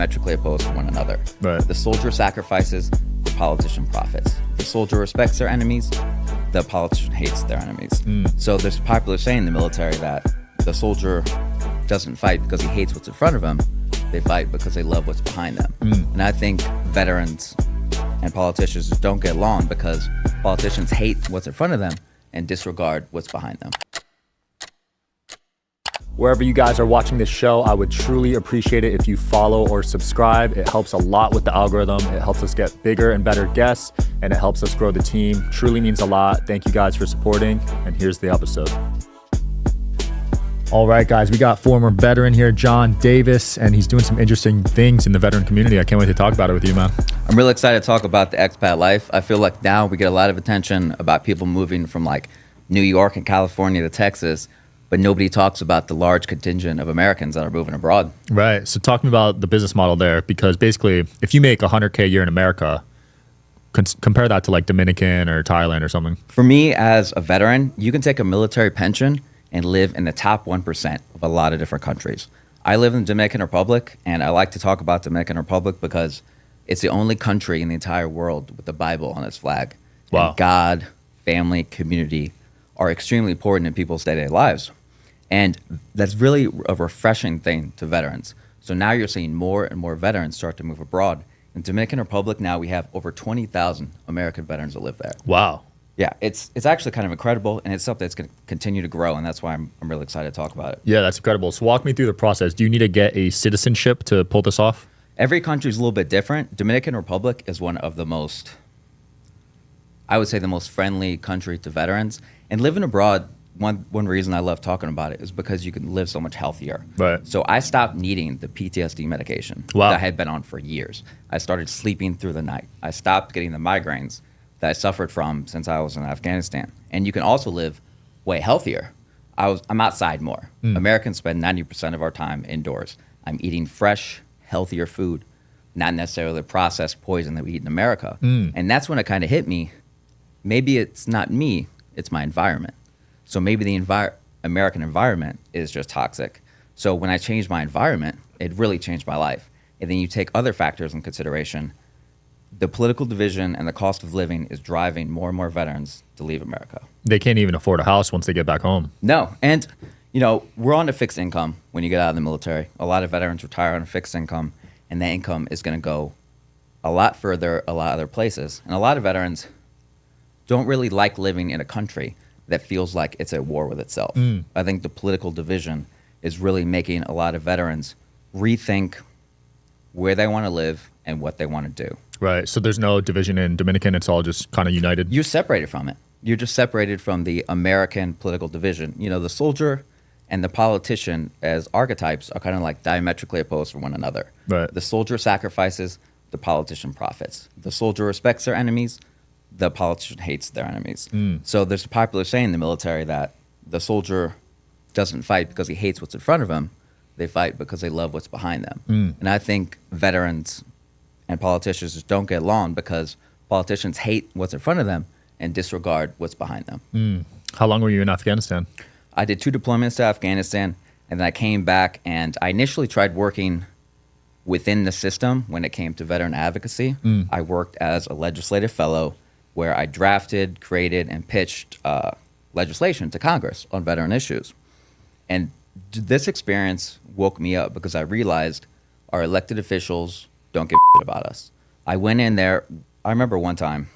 diametrically opposed from one another. Right. The soldier sacrifices, the politician profits. The soldier respects their enemies, the politician hates their enemies. So there's a popular saying in the military that the soldier doesn't fight because he hates what's in front of him. They fight because they love what's behind them. And I think veterans and politicians don't get along because politicians hate what's in front of them and disregard what's behind them. Wherever you guys are watching this show, I would truly appreciate it if you follow or subscribe. It helps a lot with the algorithm. It helps us get bigger and better guests, and it helps us grow the team. Truly means a lot. Thank you guys for supporting, and here's the episode. All right, guys, we got former veteran here, John Davis, and he's doing some interesting things in the veteran community. I can't wait to talk about it with you, man. I'm really excited to talk about the expat life. I feel like now we get a lot of attention about people moving from like New York and California to Texas, but nobody talks about the large contingent of Americans that are moving abroad. Right. So talk to me about the business model there, because basically if you make $100K a year in America, compare that to like Dominican or Thailand or something. For me as a veteran, you can take a military pension and live in the top 1% of a lot of different countries. I live in the Dominican Republic, and I like to talk about Dominican Republic because it's the only country in the entire world with the Bible on its flag. Wow. And God, family, community are extremely important in people's day-to-day lives. And that's really a refreshing thing to veterans. So now you're seeing more and more veterans start to move abroad. In Dominican Republic now we have over 20,000 American veterans that live there. Wow. Yeah, it's actually kind of incredible, and it's something that's going to continue to grow, and that's why I'm really excited to talk about it. Yeah, that's incredible. So walk me through the process. Do you need to get a citizenship to pull this off? Every country is a little bit different. Dominican Republic is one of the most, I would say, the most friendly country to veterans. And living abroad, one reason I love talking about it is because you can live so much healthier. Right. So I stopped needing the PTSD medication Wow. that I had been on for years. I started sleeping through the night. I stopped getting the migraines that I suffered from since I was in Afghanistan. And you can also live way healthier. I'm outside more. Americans spend 90% of our time indoors. I'm eating fresh, healthier food, not necessarily the processed poison that we eat in America. And that's when it kind of hit me. Maybe it's not me, it's my environment. So maybe the American environment is just toxic. So when I changed my environment, it really changed my life. And then you take other factors in consideration. The political division and the cost of living is driving more and more veterans to leave America. They can't even afford a house once they get back home. No. And, you know, we're on a fixed income when you get out of the military. A lot of veterans retire on a fixed income, and that income is going to go a lot further, a lot other places. And a lot of veterans don't really like living in a country that feels like it's at war with itself. I think the political division is really making a lot of veterans rethink where they want to live and what they want to do. Right. So there's no division in Dominican. It's all just kind of united. You're separated from it. You're just separated from the American political division. You know, the soldier and the politician as archetypes are kind of like diametrically opposed from one another. Right. The soldier sacrifices, the politician profits. The soldier respects their enemies, the politician hates their enemies. So there's a popular saying in the military that the soldier doesn't fight because he hates what's in front of him. They fight because they love what's behind them. And I think veterans and politicians just don't get along because politicians hate what's in front of them and disregard what's behind them. How long were you in Afghanistan? I did 2 deployments to Afghanistan, and then I came back, and I initially tried working within the system when it came to veteran advocacy. I worked as a legislative fellow where I drafted, created, and pitched legislation to Congress on veteran issues. And this experience woke me up because I realized our elected officials don't give a shit about us. I went in there. I remember one time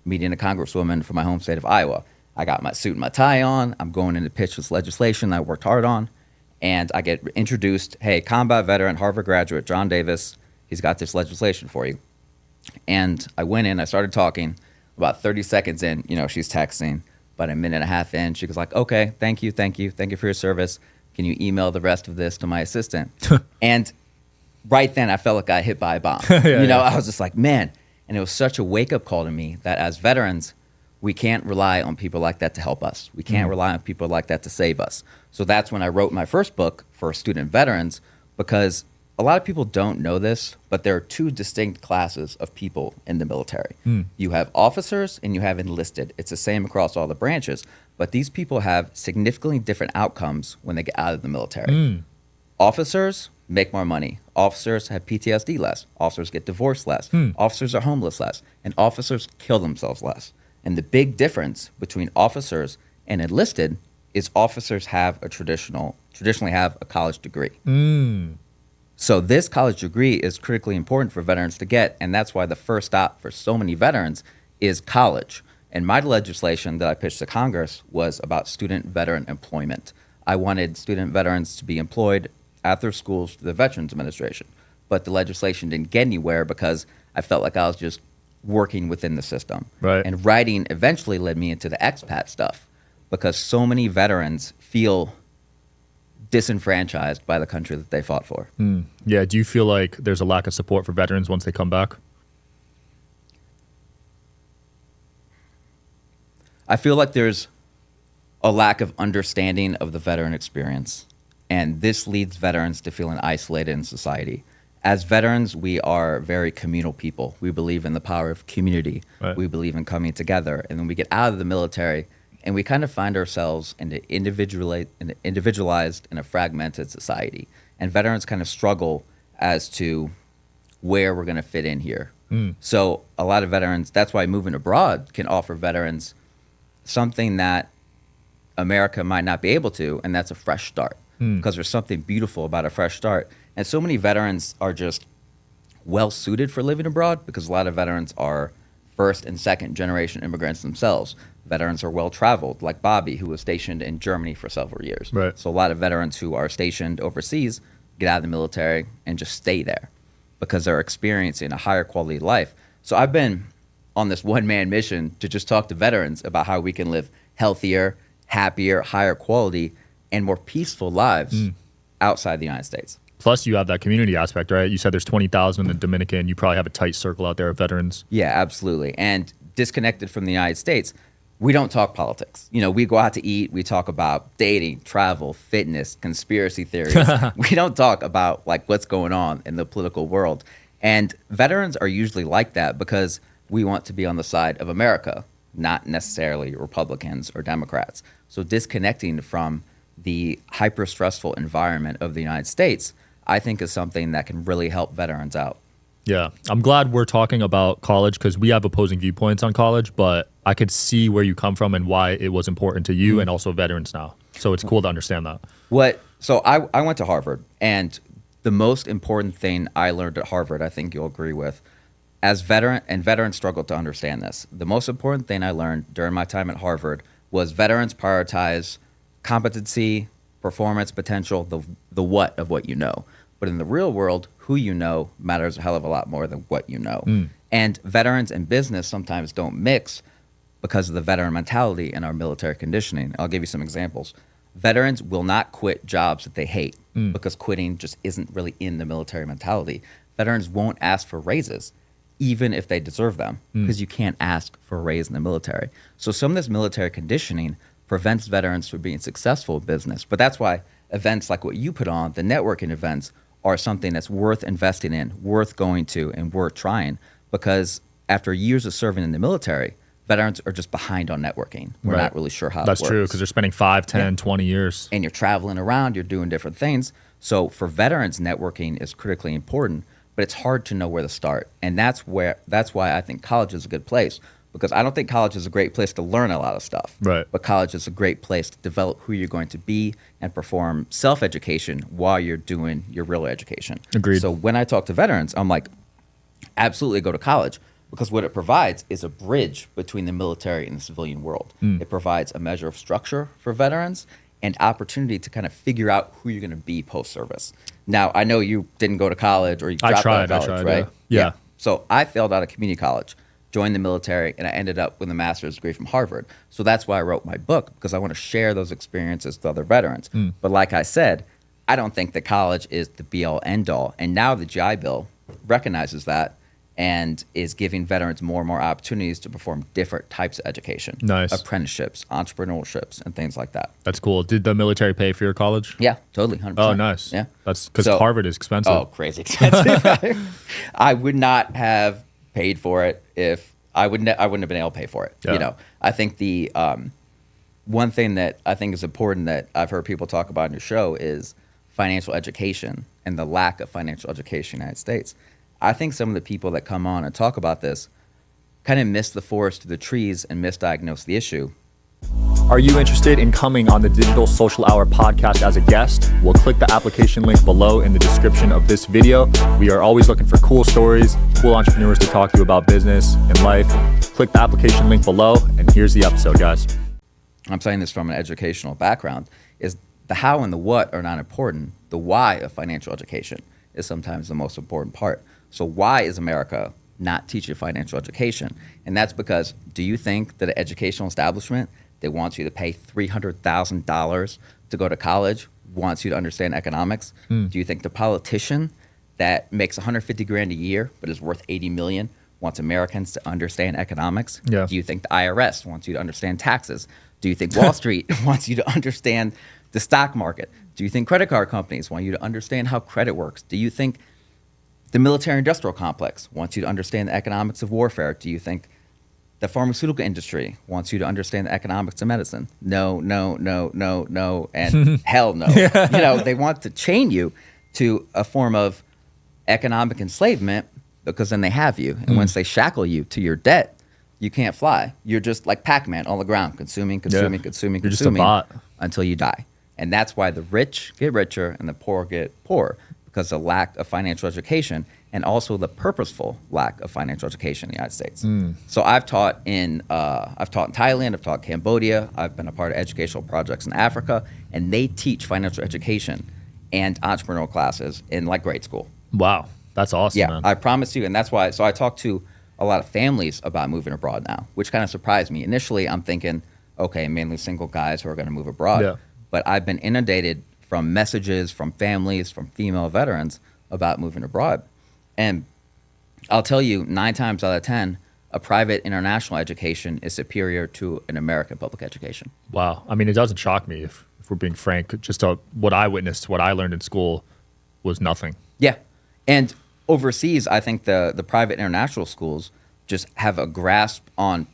meeting a congresswoman from my home state of Iowa. I got my suit and my tie on. I'm going in to pitch this legislation I worked hard on. And I get introduced, hey, combat veteran, Harvard graduate, John Davis, he's got this legislation for you. And I went in, I started talking. About 30 seconds in, you know, she's texting. About a minute and a half in, she was like, okay, thank you for your service. Can you email the rest of this to my assistant? And right then I felt like I got hit by a bomb. I was just like, man. And it was such a wake-up call to me that as veterans, we can't rely on people like that to help us. We can't rely on people like that to save us. So that's when I wrote my first book for student veterans, because a lot of people don't know this, but there are 2 distinct classes of people in the military. You have officers and you have enlisted. It's the same across all the branches, but these people have significantly different outcomes when they get out of the military. Officers make more money. Officers have PTSD less. Officers get divorced less. Officers are homeless less. And officers kill themselves less. And the big difference between officers and enlisted is officers have traditionally have a college degree. So this college degree is critically important for veterans to get, and that's why the first stop for so many veterans is college. And my legislation that I pitched to Congress was about student-veteran employment. I wanted student veterans to be employed at their schools through the Veterans Administration. But the legislation didn't get anywhere because I felt like I was just working within the system. Right. And writing eventually led me into the expat stuff because so many veterans feel disenfranchised by the country that they fought for. Yeah. Do you feel like there's a lack of support for veterans once they come back? I feel like there's a lack of understanding of the veteran experience, and this leads veterans to feeling isolated in society. As veterans, we are very communal people. We believe in the power of community. Right. We believe in coming together. And then we get out of the military, and we kind of find ourselves in an individualized and a fragmented society. And veterans kind of struggle as to where we're going to fit in here. So a lot of veterans, that's why moving abroad can offer veterans something that America might not be able to, and that's a fresh start. Because there's something beautiful about a fresh start. And so many veterans are just well suited for living abroad because a lot of veterans are first and second generation immigrants themselves. Veterans are well traveled, like Bobby, who was stationed in Germany for several years. Right. So a lot of veterans who are stationed overseas get out of the military and just stay there because they're experiencing a higher quality of life. So I've been on this one-man mission to just talk to veterans about how we can live healthier, happier, higher quality, and more peaceful lives outside the United States. Plus, you have that community aspect, right? You said there's 20,000 in the Dominican. You probably have a tight circle out there of veterans. Yeah, absolutely. And disconnected from the United States, we don't talk politics. You know, we go out to eat. We talk about dating, travel, fitness, conspiracy theories. We don't talk about like what's going on in the political world. And veterans are usually like that because we want to be on the side of America, not necessarily Republicans or Democrats. So disconnecting from the hyper-stressful environment of the United States, I think is something that can really help veterans out. Yeah. I'm glad we're talking about college because we have opposing viewpoints on college, but I could see where you come from and why it was important to you and also veterans now. So it's cool to understand that. So I went to Harvard, and the most important thing I learned at Harvard, I think you'll agree with, as veterans struggle to understand this. The most important thing I learned during my time at Harvard was veterans prioritize competency, performance, potential, the what of what you know. But in the real world, who you know matters a hell of a lot more than what you know. And veterans and business sometimes don't mix because of the veteran mentality in our military conditioning. I'll give you some examples. Veterans will not quit jobs that they hate because quitting just isn't really in the military mentality. Veterans won't ask for raises, even if they deserve them, because you can't ask for a raise in the military. So some of this military conditioning prevents veterans from being successful in business. But that's why events like what you put on, the networking events, are something that's worth investing in, worth going to, and worth trying. Because after years of serving in the military, veterans are just behind on networking. We're not really sure how it works. That's true, because they're spending 5, 10, 20 years. And you're traveling around, you're doing different things. So for veterans, networking is critically important, but it's hard to know where to start. And that's why I think college is a good place. Because I don't think college is a great place to learn a lot of stuff. Right. But college is a great place to develop who you're going to be and perform self-education while you're doing your real education. Agreed. So when I talk to veterans, I'm like, absolutely go to college. Because what it provides is a bridge between the military and the civilian world. It provides a measure of structure for veterans and opportunity to kind of figure out who you're going to be post-service. Now, I know you didn't go to college or you dropped out of college, right? Yeah. So I failed out of community college, joined the military, and I ended up with a master's degree from Harvard. So that's why I wrote my book, because I want to share those experiences with other veterans. But like I said, I don't think that college is the be-all, end-all. And now the GI Bill recognizes that and is giving veterans more and more opportunities to perform different types of education. Nice. Apprenticeships, entrepreneurships, and things like that. That's cool. Did the military pay for your college? Yeah, totally, 100%. Oh, nice. Yeah. That's because Harvard is expensive. Oh, crazy expensive. I would not have paid for it if I wouldn't have been able to pay for it. Yeah. You know, I think the one thing that I think is important that I've heard people talk about in your show is financial education and the lack of financial education in the United States. I think some of the people that come on and talk about this kind of miss the forest through the trees and misdiagnose the issue. Are you interested in coming on the Digital Social Hour podcast as a guest? Well, click the application link below in the description of this video. We are always looking for cool stories, cool entrepreneurs to talk to you about business and life. Click the application link below, and here's the episode, guys. I'm saying this from an educational background, is the how and the what are not important. The why of financial education is sometimes the most important part. So why is America not teaching financial education? And that's because, do you think that an educational establishment that wants you to pay $300,000 to go to college wants you to understand economics? Do you think the politician that makes 150 grand a year but is worth 80 million wants Americans to understand economics? Yeah. Do you think the IRS wants you to understand taxes? Do you think Wall Street wants you to understand the stock market? Do you think credit card companies want you to understand how credit works? Do you think the military industrial complex wants you to understand the economics of warfare? Do you think the pharmaceutical industry wants you to understand the economics of medicine? No, and hell no. They want to chain you to a form of economic enslavement because then they have you. And once they shackle you to your debt, you can't fly. You're just like Pac-Man on the ground, consuming You're just a bot. until you die. And that's why the rich get richer and the poor get poorer, because of the lack of financial education and also the purposeful lack of financial education in the United States. So I've taught in Thailand, I've taught in Cambodia, I've been a part of educational projects in Africa, and they teach financial education and entrepreneurial classes in like grade school. Wow, that's awesome, Yeah, man. I promise you. And that's why, so I talk to a lot of families about moving abroad now, which kind of surprised me. Initially, I'm thinking, okay, mainly single guys who are going to move abroad. Yeah. But I've been inundated from messages from families, from female veterans about moving abroad. And I'll tell you, 9 times out of 10, a private international education is superior to an American public education. Wow. I mean, it doesn't shock me if we're being frank. Just what I witnessed, what I learned in school was nothing. Yeah. And overseas, I think the private international schools just have a grasp on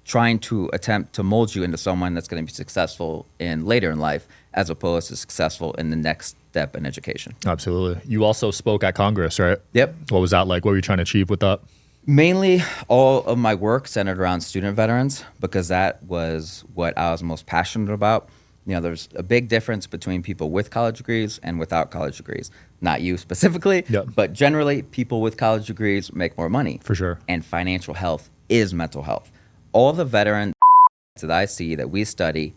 trying to attempt to mold you into someone that's going to be successful in later in life, as opposed to successful in the next step in education. Absolutely. You also spoke at Congress, right? Yep. What was that like? What were you trying to achieve with that? Mainly, all of my work centered around student veterans, because that was what I was most passionate about. There's a big difference between people with college degrees and without college degrees. Not you specifically, Yep. but generally, people with college degrees make more money. For sure. And financial health is mental health. All the veterans that I see that we study,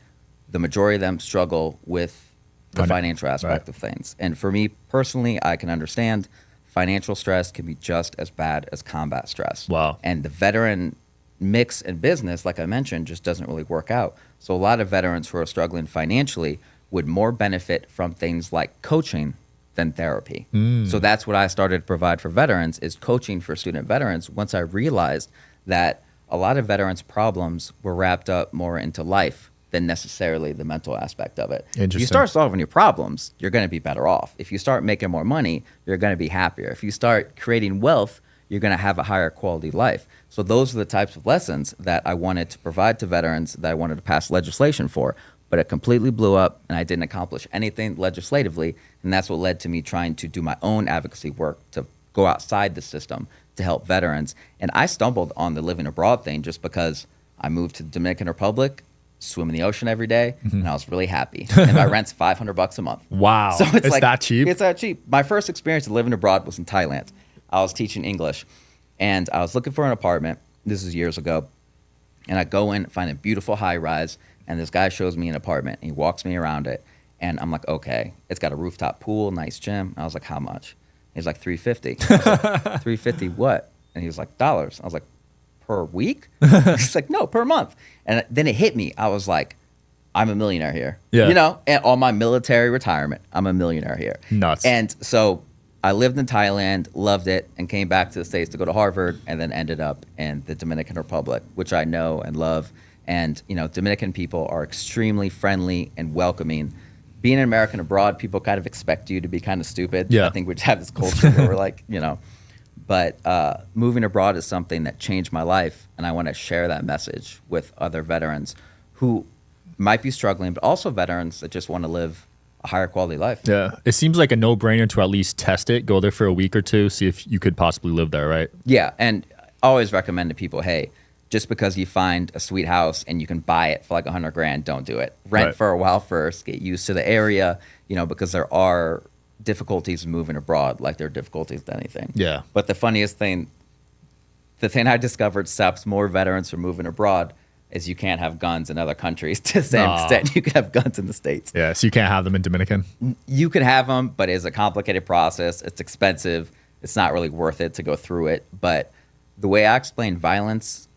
the majority of them struggle with the financial aspect of things. And for me personally, I can understand financial stress can be just as bad as combat stress. Wow. And the veteran mix in business, like I mentioned, just doesn't really work out. So a lot of veterans who are struggling financially would more benefit from things like coaching than therapy. So that's what I started to provide for veterans, is coaching for student veterans, once I realized that a lot of veterans' problems were wrapped up more into life than necessarily the mental aspect of it. If you start solving your problems, you're going to be better off. If you start making more money, you're going to be happier. If you start creating wealth, you're going to have a higher quality life. So those are the types of lessons that I wanted to provide to veterans, that I wanted to pass legislation for. But it completely blew up, and I didn't accomplish anything legislatively. And that's what led to me trying to do my own advocacy work to go outside the system to help veterans. And I stumbled on the living abroad thing just because I moved to the Dominican Republic, swim in the ocean every day, and I was really happy. And my rent's $500 a month. Wow. So it's like, that cheap? It's that cheap. My first experience of living abroad was in Thailand. I was teaching English, and I was looking for an apartment. This is years ago. And I go in, find a beautiful high rise, and this guy shows me an apartment. And he walks me around it, and I'm like, okay, it's got a rooftop pool, nice gym. I was like, how much? He's like, $350. I was like, $350 what? And he was like, dollars. I was like, per week? He's like, no, per month. And then it hit me. I was like, I'm a millionaire here. Yeah. And on my military retirement, I'm a millionaire here. Nuts. And so I lived in Thailand, loved it, and came back to the States to go to Harvard, and then ended up in the Dominican Republic, which I know and love. And, Dominican people are extremely friendly and welcoming. Being an American abroad, people kind of expect you to be kind of stupid. Yeah. I think we just have this culture where we're like, But moving abroad is something that changed my life, and I want to share that message with other veterans who might be struggling, but also veterans that just want to live a higher quality life. Yeah. It seems like a no-brainer to at least test it, go there for a week or two, see if you could possibly live there, right? Yeah, and I always recommend to people, hey, just because you find a sweet house and you can buy it for like $100,000, don't do it. Rent for a while first, get used to the area, because there are difficulties moving abroad, like there are difficulties with anything. Yeah. But the funniest thing, the thing I discovered stops more veterans from moving abroad is you can't have guns in other countries to the same extent you can have guns in the States. Yeah, so you can't have them in Dominican? You can have them, but it's a complicated process. It's expensive. It's not really worth it to go through it. But the way I explain violence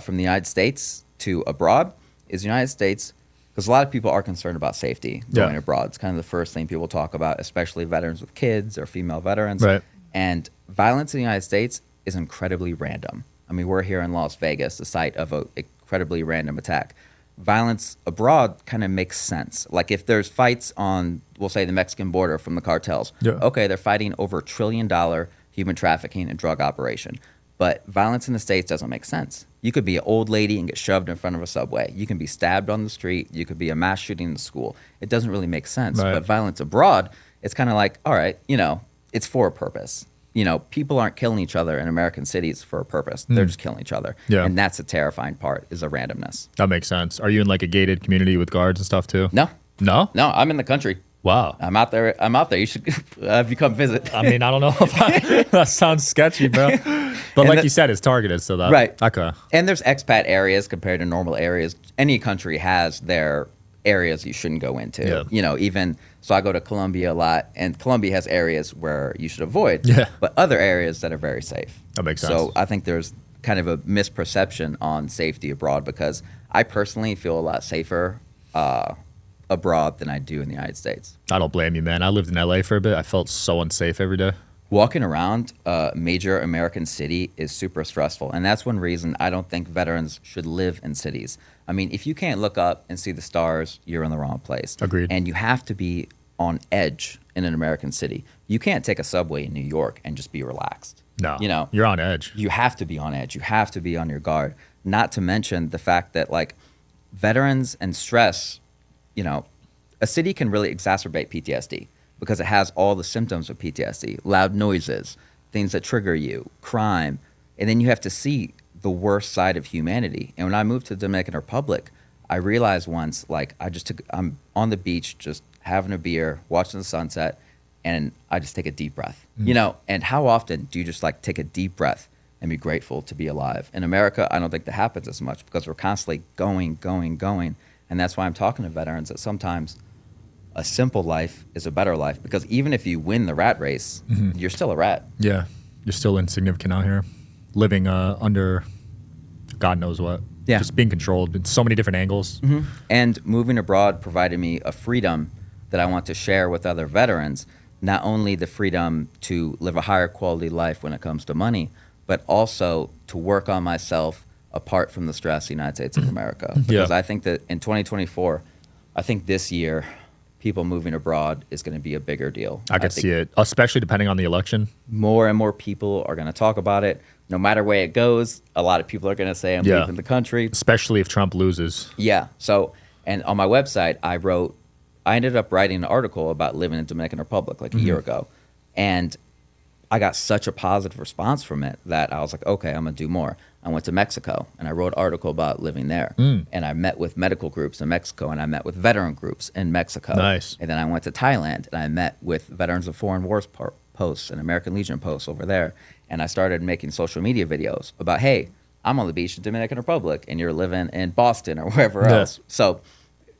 from the United States to abroad is the United States, because a lot of people are concerned about safety going abroad. It's kind of the first thing people talk about, especially veterans with kids or female veterans. Right. And violence in the United States is incredibly random. I mean, we're here in Las Vegas, the site of an incredibly random attack. Violence abroad kind of makes sense. Like if there's fights on, we'll say, the Mexican border from the cartels. Yeah. Okay, they're fighting over $1 trillion human trafficking and drug operation. But violence in the States doesn't make sense. You could be an old lady and get shoved in front of a subway. You can be stabbed on the street. You could be a mass shooting in the school. It doesn't really make sense. Right. But violence abroad, it's kind of like, all right, it's for a purpose. People aren't killing each other in American cities for a purpose. They're just killing each other. Yeah. And that's the terrifying part, is the randomness. That makes sense. Are you in like a gated community with guards and stuff too? No, No? I'm in the country. Wow. I'm out there. You should if you come visit. I mean, I don't know if that sounds sketchy, bro. But like you said, it's targeted, so that Right. Okay. And there's expat areas compared to normal areas. Any country has their areas you shouldn't go into. Yeah. So I go to Colombia a lot, and Colombia has areas where you should avoid. Yeah. But other areas that are very safe. That makes sense. So I think there's kind of a misperception on safety abroad, because I personally feel a lot safer abroad than I do in the United States. I don't blame you, man. I lived in LA for a bit. I felt so unsafe every day. Walking around a major American city is super stressful, and that's one reason I don't think veterans should live in cities. I mean, if you can't look up and see the stars, you're in the wrong place. Agreed. And you have to be on edge in an American city. You can't take a subway in New York and just be relaxed. No. You're on edge. You have to be on edge. You have to be on your guard. Not to mention the fact that, like, veterans and stress, a city can really exacerbate PTSD because it has all the symptoms of PTSD: loud noises, things that trigger you, crime. And then you have to see the worst side of humanity. And when I moved to the Dominican Republic, I realized once, like, I'm on the beach just having a beer, watching the sunset, and I just take a deep breath. And how often do you just like take a deep breath and be grateful to be alive? In America, I don't think that happens as much because we're constantly going. And that's why I'm talking to veterans that sometimes a simple life is a better life, because even if you win the rat race, you're still a rat. Yeah. You're still insignificant out here, living under God knows what. Yeah. Just being controlled in so many different angles. And moving abroad provided me a freedom that I want to share with other veterans. Not only the freedom to live a higher quality life when it comes to money, but also to work on myself apart from the stress of the United States of America. Because I think that in 2024, I think this year, people moving abroad is going to be a bigger deal. I could see it, especially depending on the election. More and more people are going to talk about it. No matter where it goes, a lot of people are going to say, I'm leaving the country. Especially if Trump loses. Yeah. So, and on my website, I ended up writing an article about living in Dominican Republic like a year ago. And I got such a positive response from it that I was like, okay, I'm going to do more. I went to Mexico and I wrote an article about living there. And I met with medical groups in Mexico, and I met with veteran groups in Mexico. Nice. And then I went to Thailand and I met with Veterans of Foreign Wars posts and American Legion posts over there. And I started making social media videos about, hey, I'm on the beach in Dominican Republic and you're living in Boston or wherever else. So,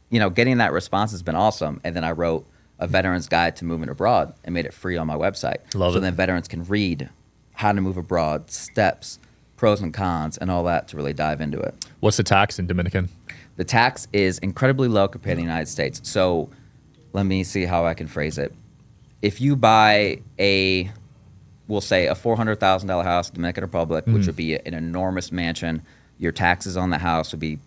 getting that response has been awesome. And then I wrote a veteran's guide to moving abroad and made it free on my website. Love it. Then veterans can read how to move abroad, steps, pros and cons, and all that to really dive into it. What's the tax in Dominican? The tax is incredibly low compared to the United States. So let me see how I can phrase it. If you buy we'll say a $400,000 house in the Dominican Republic, which would be an enormous mansion, your taxes on the house would be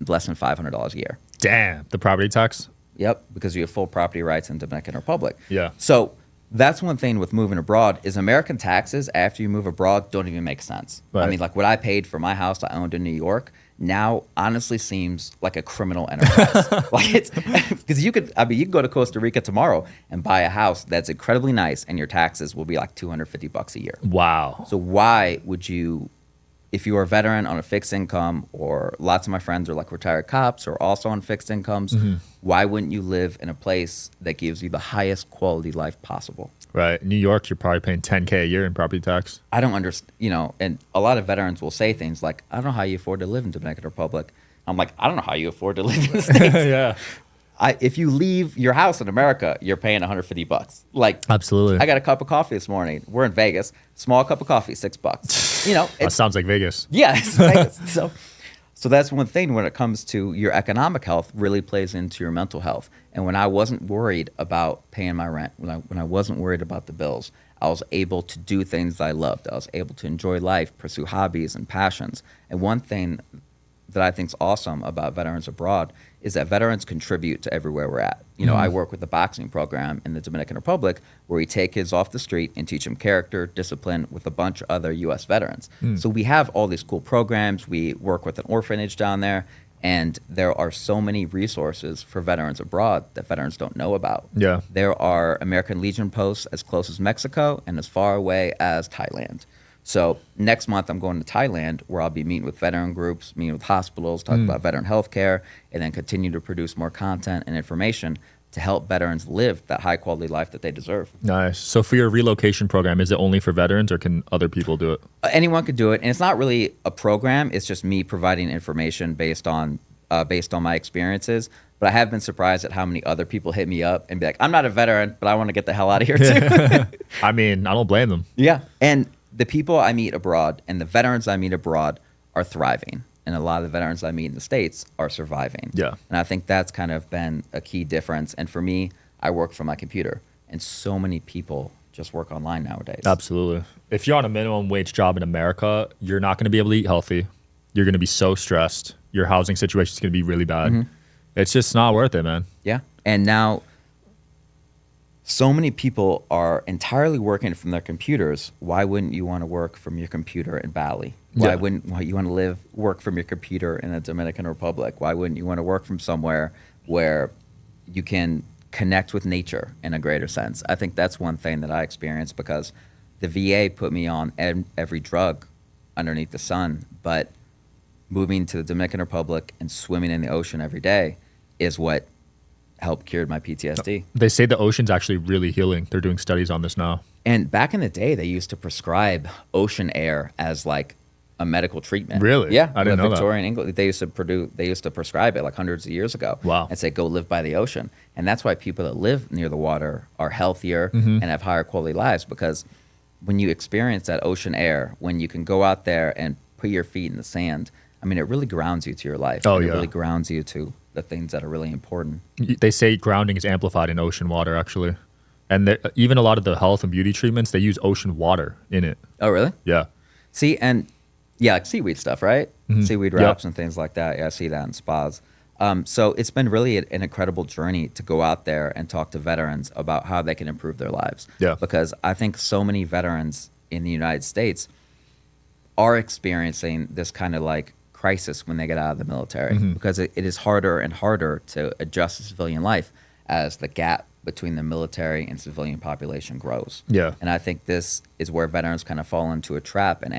less than $500 a year. Damn, the property tax? Yep, because you have full property rights in the Dominican Republic. Yeah. So that's one thing with moving abroad is American taxes after you move abroad don't even make sense. Right. I mean, like what I paid for my house I owned in New York now honestly seems like a criminal enterprise. Like it's because you could go to Costa Rica tomorrow and buy a house that's incredibly nice and your taxes will be like $250 a year. Wow. So why would you, if you are a veteran on a fixed income, or lots of my friends are like retired cops or also on fixed incomes, why wouldn't you live in a place that gives you the highest quality life possible? Right. New York, you're probably paying $10K a year in property tax. I don't understand, and a lot of veterans will say things like, I don't know how you afford to live in Dominican Republic. I'm like, I don't know how you afford to live in the States. Yeah. If you leave your house in America, you're paying $150. Like, absolutely. I got a cup of coffee this morning. We're in Vegas. Small cup of coffee, $6. That sounds like Vegas. Yeah, it's Vegas. So that's one thing when it comes to your economic health, really plays into your mental health. And when I wasn't worried about paying my rent, when I wasn't worried about the bills, I was able to do things I loved. I was able to enjoy life, pursue hobbies and passions. And one thing that I think is awesome about veterans abroad is that veterans contribute to everywhere we're at. I work with the boxing program in the Dominican Republic where we take kids off the street and teach them character, discipline with a bunch of other U.S. veterans. So we have all these cool programs. We work with an orphanage down there, and there are so many resources for veterans abroad that veterans don't know about. Yeah. There are American Legion posts as close as Mexico and as far away as Thailand. So next month I'm going to Thailand, where I'll be meeting with veteran groups, meeting with hospitals, talking about veteran healthcare, and then continue to produce more content and information to help veterans live that high quality life that they deserve. Nice. So for your relocation program, is it only for veterans or can other people do it? Anyone could do it, and it's not really a program. It's just me providing information based on my experiences. But I have been surprised at how many other people hit me up and be like, I'm not a veteran, but I want to get the hell out of here too. I mean, I don't blame them. Yeah. And the people I meet abroad and the veterans I meet abroad are thriving. And a lot of the veterans I meet in the States are surviving. Yeah. And I think that's kind of been a key difference. And for me, I work from my computer. And so many people just work online nowadays. Absolutely. If you're on a minimum wage job in America, you're not going to be able to eat healthy. You're going to be so stressed. Your housing situation is going to be really bad. It's just not worth it, man. Yeah. And now so many people are entirely working from their computers. Why wouldn't you want to work from your computer in Bali? Why wouldn't you want to work from your computer in the Dominican Republic? Why wouldn't you want to work from somewhere where you can connect with nature in a greater sense? I think that's one thing that I experienced because the VA put me on every drug underneath the sun, but moving to the Dominican Republic and swimming in the ocean every day is what helped cure my PTSD. They say the ocean's actually really healing. They're doing studies on this now. And back in the day, they used to prescribe ocean air as like a medical treatment. Really? Yeah. I didn't know Victorian England, they used to prescribe it like hundreds of years ago. Wow. And say, go live by the ocean. And that's why people that live near the water are healthier and have higher quality lives, because when you experience that ocean air, when you can go out there and put your feet in the sand, I mean, it really grounds you to your life. Oh, and yeah. It really grounds you to the things that are really important. They say grounding is amplified in ocean water, actually. And even a lot of the health and beauty treatments, they use ocean water in it. Oh, really? Yeah. See, and yeah, like seaweed stuff, right? Seaweed wraps and things like that. Yeah, I see that in spas. So it's been really an incredible journey to go out there and talk to veterans about how they can improve their lives. Yeah. Because I think so many veterans in the United States are experiencing this kind of like crisis when they get out of the military, because it is harder and harder to adjust to civilian life as the gap between the military and civilian population grows. Yeah. And I think this is where veterans kind of fall into a trap and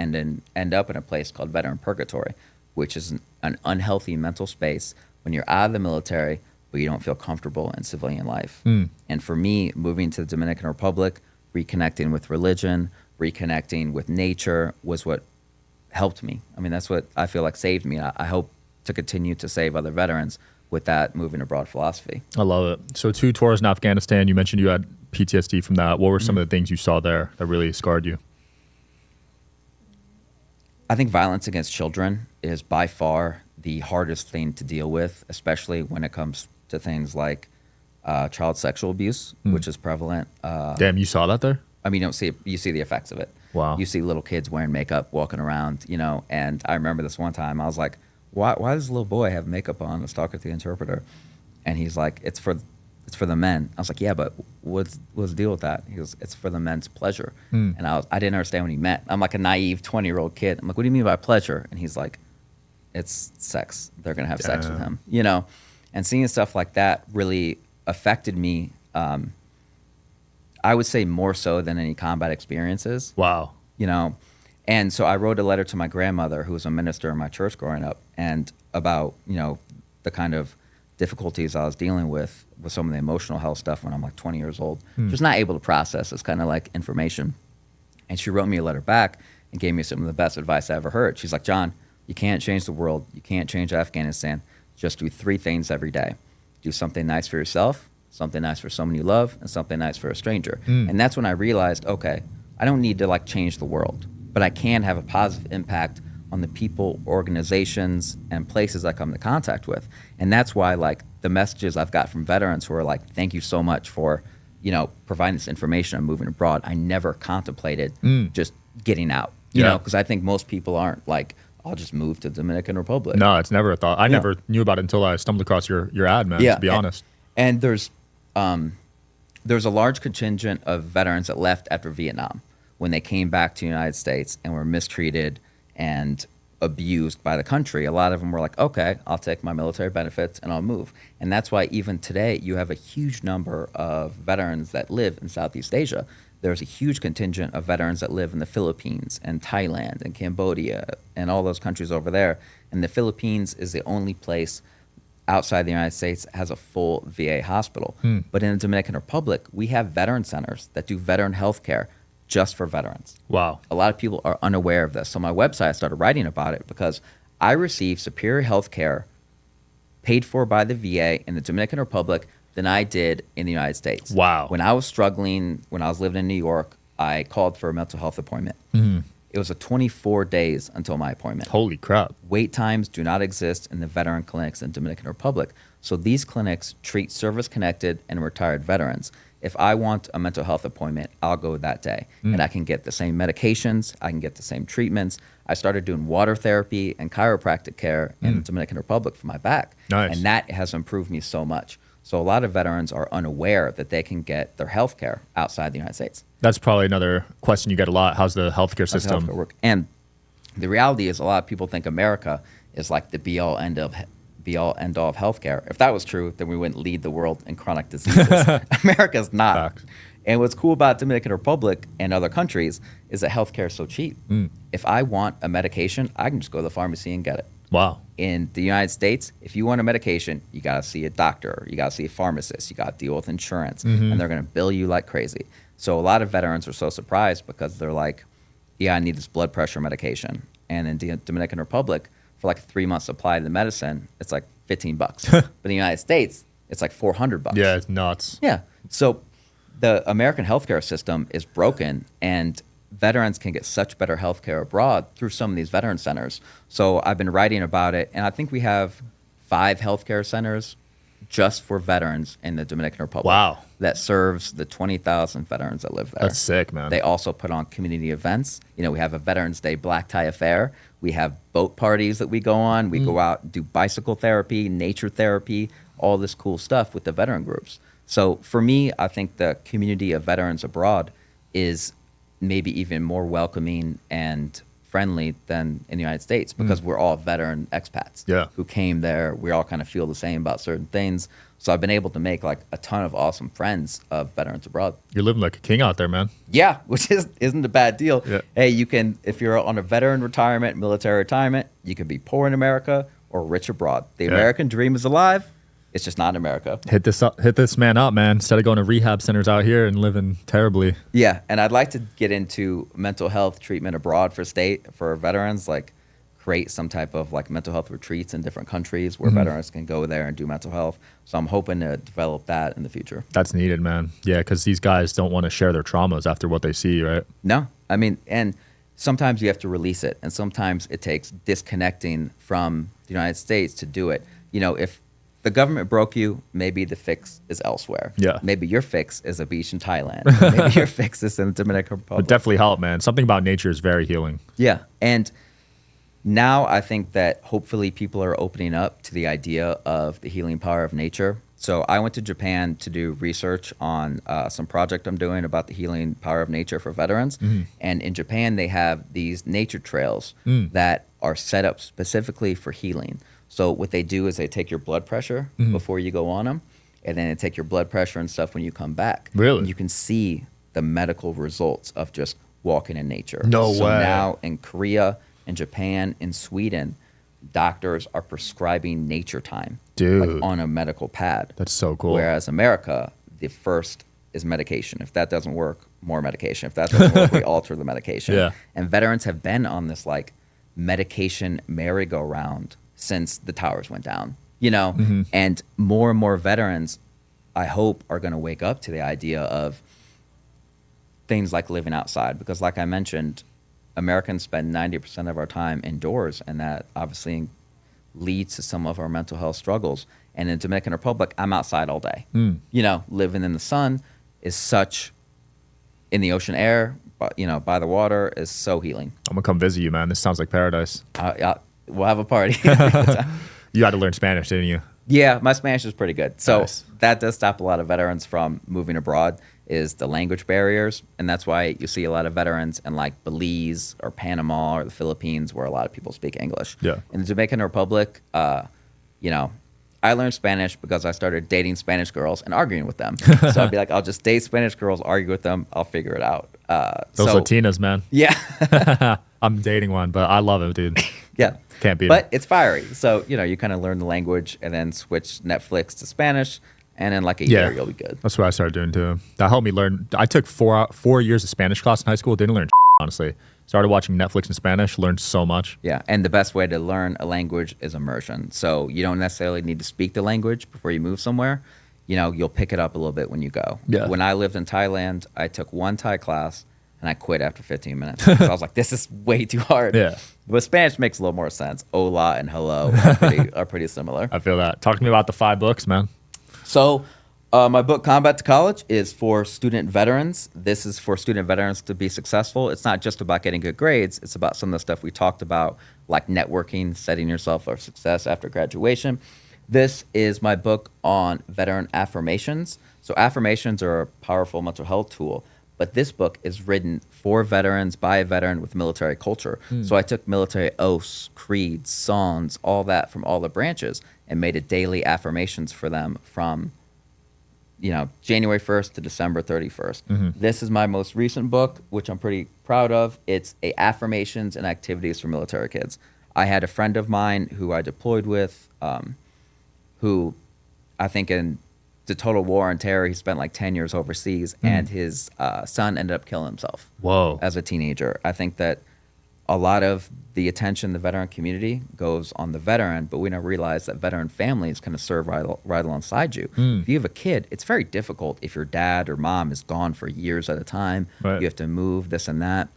end up in a place called veteran purgatory, which is an unhealthy mental space when you're out of the military, but you don't feel comfortable in civilian life. And for me, moving to the Dominican Republic, reconnecting with religion, reconnecting with nature was what helped me. I mean, that's what I feel like saved me. I hope to continue to save other veterans with that moving abroad philosophy. I love it. So 2 tours in Afghanistan, you mentioned you had PTSD from that. What were some of the things you saw there that really scarred you? I think violence against children is by far the hardest thing to deal with, especially when it comes to things like child sexual abuse, which is prevalent. Damn, you saw that there? I mean, you see the effects of it. Wow. You see little kids wearing makeup, walking around, and I remember this one time I was like, why does this little boy have makeup on? I was talking to the interpreter, and he's like, it's for the men. I was like, yeah, but what's the deal with that? He goes, it's for the men's pleasure. And I didn't understand what he meant. I'm like a naive 20-year-old kid. I'm like, what do you mean by pleasure? And he's like, it's sex. They're going to have sex with him, you know? And seeing stuff like that really affected me. I would say more so than any combat experiences. Wow. You know? And so I wrote a letter to my grandmother, who was a minister in my church growing up, and about, you know, the kind of difficulties I was dealing with some of the emotional health stuff when I'm like 20 years old. Just not able to process this kind of like information. And she wrote me a letter back and gave me some of the best advice I ever heard. She's like, John, you can't change the world. You can't change Afghanistan. Just do 3 things every day. Do something nice for yourself, something nice for someone you love, and something nice for a stranger. And that's when I realized, okay, I don't need to like change the world, but I can have a positive impact on the people, organizations, and places I come into contact with. And that's why like the messages I've got from veterans who are like, thank you so much for, you know, providing this information on moving abroad. I never contemplated just getting out, you know, because I think most people aren't like, I'll just move to the Dominican Republic. No, it's never a thought. I never knew about it until I stumbled across your ad, man, to be honest. And there's a large contingent of veterans that left after Vietnam when they came back to the United States and were mistreated and abused by the country. A lot of them were like, okay, I'll take my military benefits and I'll move. And that's why even today you have a huge number of veterans that live in Southeast Asia. There's a huge contingent of veterans that live in the Philippines and Thailand and Cambodia and all those countries over there. And the Philippines is the only place outside the United States that has a full VA hospital. But in the Dominican Republic, we have veteran centers that do veteran health care just for veterans. Wow. A lot of people are unaware of this. So on my website, I started writing about it because I received superior health care paid for by the VA in the Dominican Republic than I did in the United States. Wow. When I was struggling, when I was living in New York, I called for a mental health appointment. It was a 24 days until my appointment. Holy crap. Wait times do not exist in the veteran clinics in the Dominican Republic. So these clinics treat service-connected and retired veterans. If I want a mental health appointment, I'll go that day. And I can get the same medications. I can get the same treatments. I started doing water therapy and chiropractic care in the Dominican Republic for my back. Nice. And that has improved me so much. So a lot of veterans are unaware that they can get their health care outside the United States. That's probably another question you get a lot. How's the healthcare How's system? healthcare work? And the reality is a lot of people think America is like the be-all, end-all of healthcare. If that was true, then we wouldn't lead the world in chronic diseases. America's not. Facts. And what's cool about Dominican Republic and other countries is that healthcare is so cheap. If I want a medication, I can just go to the pharmacy and get it. Wow. In the United States, if you want a medication, you got to see a doctor, you got to see a pharmacist, you got to deal with insurance, and they're going to bill you like crazy. So a lot of veterans are so surprised because they're like, yeah, I need this blood pressure medication. And in the Dominican Republic, for like a 3-month supply of the medicine, it's like $15. But in the United States, it's like $400. Yeah, it's nuts. Yeah. So the American healthcare system is broken, and veterans can get such better healthcare abroad through some of these veteran centers. So I've been writing about it, and I think we have 5 healthcare centers just for veterans in the Dominican Republic. Wow. That serves the 20,000 veterans that live there. That's sick, man. They also put on community events. You know, we have a Veterans Day black tie affair. We have boat parties that we go on. We go out and do bicycle therapy, nature therapy, all this cool stuff with the veteran groups. So for me, I think the community of veterans abroad is maybe even more welcoming and friendly than in the United States because we're all veteran expats who came there. We all kind of feel the same about certain things. So I've been able to make like a ton of awesome friends of veterans abroad. You're living like a king out there, man. Yeah, which isn't a bad deal. Yeah. Hey, you can, if you're on a veteran retirement, military retirement, you can be poor in America or rich abroad. The American dream is alive. It's just not in America. Hit this man up, man. Instead of going to rehab centers out here and living terribly. Yeah, and I'd like to get into mental health treatment abroad for veterans, like create some type of like mental health retreats in different countries where veterans can go there and do mental health. So I'm hoping to develop that in the future. That's needed, man. Yeah, because these guys don't want to share their traumas after what they see, right? No, I mean, and sometimes you have to release it, and sometimes it takes disconnecting from the United States to do it. You know, if the government broke you, maybe the fix is elsewhere. Yeah. Maybe your fix is a beach in Thailand. Maybe your fix is in the Dominican Republic. But definitely help, man. Something about nature is very healing. Yeah. And now I think that hopefully people are opening up to the idea of the healing power of nature. So I went to Japan to do research on some project I'm doing about the healing power of nature for veterans. And in Japan, they have these nature trails that are set up specifically for healing. So what they do is they take your blood pressure before you go on them, and then they take your blood pressure and stuff when you come back. Really? And you can see the medical results of just walking in nature. No so way. Now in Korea, in Japan, in Sweden, doctors are prescribing nature time, Dude, on a medical pad. That's so cool. Whereas America, the first is medication. If that doesn't work, more medication. If that doesn't work, we alter the medication. Yeah. And veterans have been on this like medication merry-go-round since the towers went down, and more veterans, I hope, are going to wake up to the idea of things like living outside, because like I mentioned, Americans spend 90% of our time indoors, and that obviously leads to some of our mental health struggles. And in Dominican Republic, I'm outside all day. Living in the sun is such, in the ocean air, by the water, is so healing. I'm gonna come visit you, man. This sounds like paradise. We'll have a party. You had to learn Spanish, didn't you? Yeah, my Spanish is pretty good. So Nice. that does stop a lot of veterans from moving abroad, is the language barriers. And that's why you see a lot of veterans in like Belize or Panama or the Philippines, where a lot of people speak English. Yeah. In the Dominican Republic, I learned Spanish because I started dating Spanish girls and arguing with them. So I'd be like, I'll just date Spanish girls, argue with them, I'll figure it out. Those Latinas, man. Yeah. I'm dating one, but I love it, dude. Yeah. Can't beat But it. it's fiery. So, you kind of learn the language and then switch Netflix to Spanish. And in like a year, you'll be good. That's what I started doing too. That helped me learn. I took 4 years of Spanish class in high school. Didn't learn honestly. Started watching Netflix in Spanish. Learned so much. Yeah. And the best way to learn a language is immersion. So you don't necessarily need to speak the language before you move somewhere. You'll pick it up a little bit when you go. Yeah. When I lived in Thailand, I took one Thai class and I quit after 15 minutes. So I was like, this is way too hard. Yeah. But Spanish makes a little more sense. Hola and hello are pretty similar. I feel that. Talk to me about the 5 books, man. So my book, Combat to College, is for student veterans. This is for student veterans to be successful. It's not just about getting good grades. It's about some of the stuff we talked about, like networking, setting yourself for success after graduation. This is my book on veteran affirmations. So affirmations are a powerful mental health tool. But this book is written for veterans, by a veteran with military culture. So I took military oaths, creeds, songs, all that from all the branches and made it daily affirmations for them from January 1st to December 31st. This is my most recent book, which I'm pretty proud of. It's affirmations and activities for military kids. I had a friend of mine who I deployed with, who I think in the total war on terror, he spent like 10 years overseas, and his son ended up killing himself. Whoa. As a teenager. I think that a lot of the attention in the veteran community goes on the veteran, but we don't realize that veteran families kind of serve right alongside you. If you have a kid, it's very difficult if your dad or mom is gone for years at a time. Right. You have to move, this and that.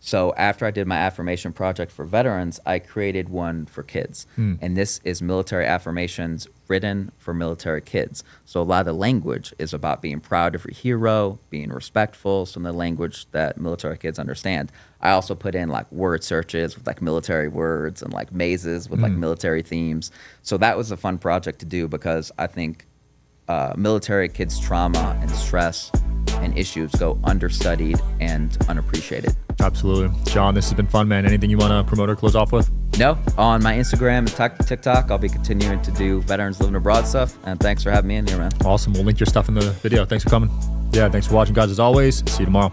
So after I did my affirmation project for veterans, I created one for kids. And this is military affirmations written for military kids. So a lot of the language is about being proud of your hero, being respectful, some of the language that military kids understand. I also put in like word searches with like military words and like mazes with like military themes. So that was a fun project to do, because I think military kids' trauma and stress and issues go understudied and unappreciated. Absolutely. John, this has been fun, man. Anything you want to promote or close off with? No, on my Instagram and TikTok, I'll be continuing to do veterans living abroad stuff. And thanks for having me in here, man. Awesome. We'll link your stuff in the video. Thanks for coming. Yeah, thanks for watching, guys, as always. See you tomorrow.